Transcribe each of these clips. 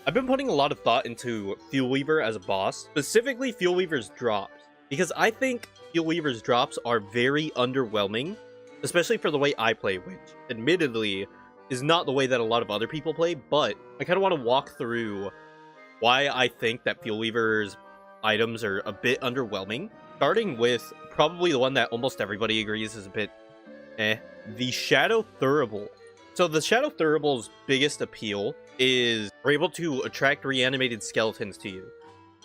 I've been putting a lot of thought into Fuelweaver as a boss, specifically Fuelweaver's drops, because I think Fuelweaver's drops are very underwhelming, especially for the way I play, which admittedly is not the way that a lot of other people play, but I kind of want to walk through why I think that Fuelweaver's items are a bit underwhelming, starting with probably the one that almost everybody agrees is a bit the Shadow Thurible. So the Shadow Thurible's biggest appeal is we're able to attract reanimated skeletons to you,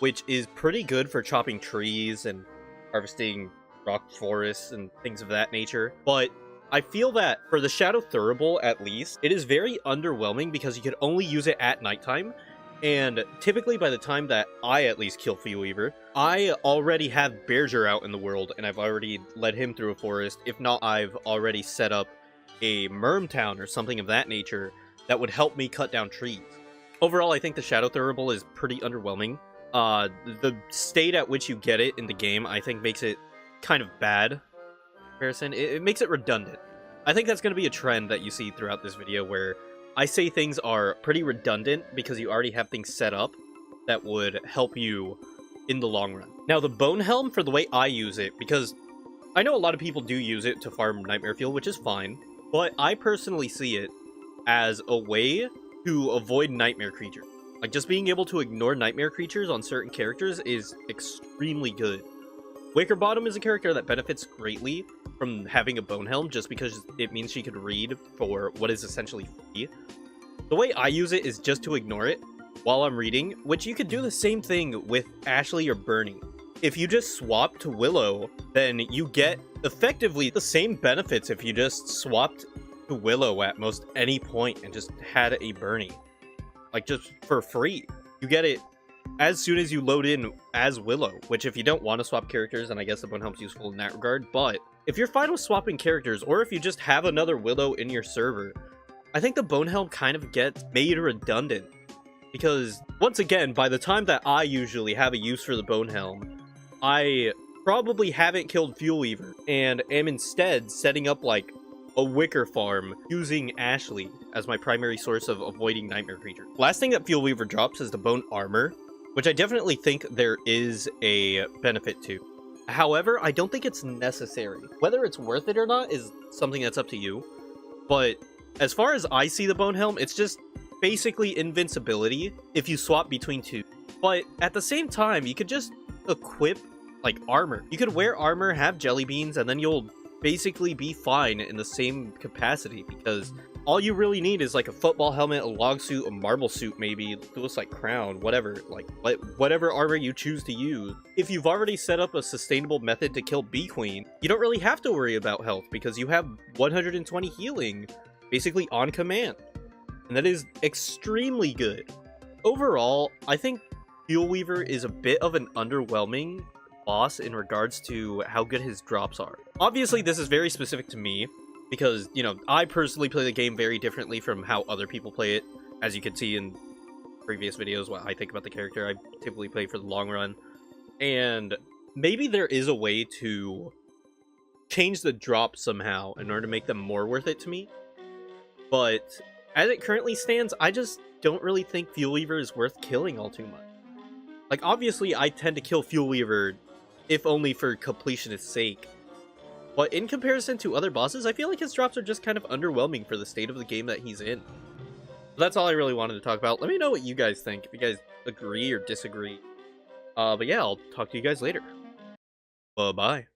which is pretty good for chopping trees and harvesting rock forests and things of that nature. But I feel that for the Shadow Thurible, at least, it is very underwhelming because you could only use it at nighttime. And typically by the time that I at least kill Fuelweaver, I already have Berger out in the world and I've already led him through a forest. If not, I've already set up a Merm town or something of that nature that would help me cut down trees. Overall, I think the Shadow Thurible is pretty underwhelming. The state at which you get it in the game, I think, makes it kind of bad. Comparison, it makes it redundant. I think that's going to be a trend that you see throughout this video where I say things are pretty redundant because you already have things set up that would help you in the long run. Now, the Bone Helm, for the way I use it, because I know a lot of people do use it to farm Nightmare Fuel, which is fine, but I personally see it as a way to avoid nightmare creatures. Like, just being able to ignore nightmare creatures on certain characters is extremely good. Wickerbottom is a character that benefits greatly from having a Bone Helm just because it means she could read for what is essentially free. The way I use it is just to ignore it while I'm reading, which you could do the same thing with Ashley or Bernie. If you just swap to Willow, then you get effectively the same benefits if you just swapped to Willow at most any point and just had a Bernie. Like, just for free. You get it as soon as you load in as Willow, which if you don't want to swap characters, then I guess the Bone Helm's useful in that regard, but if you're fine with swapping characters, or if you just have another Willow in your server, I think the Bone Helm kind of gets made redundant. Because, once again, by the time that I usually have a use for the Bone Helm, I probably haven't killed Fuelweaver, and am instead setting up, like, a Wicker farm using Ashley as my primary source of avoiding nightmare creatures. Last thing that Fuelweaver drops is the Bone Armor, which I definitely think there is a benefit to. However, I don't think it's necessary. Whether it's worth it or not is something that's up to you, but as far as I see the Bone Helm, it's just basically invincibility if you swap between two. But at the same time, you could just equip, like, armor. You could wear armor, have jelly beans, and then you'll basically be fine in the same capacity, because all you really need is like a football helmet, a log suit, a marble suit, maybe looks like crown, whatever, like whatever armor you choose to use. If you've already set up a sustainable method to kill Bee Queen, you don't really have to worry about health because you have 120 healing basically on command, and that is extremely good. Overall, I think Fuelweaver is a bit of an underwhelming boss in regards to how good his drops are. Obviously, this is very specific to me because, you know, I personally play the game very differently from how other people play it. As you can see in previous videos, what I think about the character, I typically play for the long run. And maybe there is a way to change the drop somehow in order to make them more worth it to me. But as it currently stands, I just don't really think Fuelweaver is worth killing all too much. Like, obviously, I tend to kill Fuelweaver if only for completionist's sake. But in comparison to other bosses, I feel like his drops are just kind of underwhelming for the state of the game that he's in. But that's all I really wanted to talk about. Let me know what you guys think, if you guys agree or disagree. But yeah, I'll talk to you guys later. Bye-bye.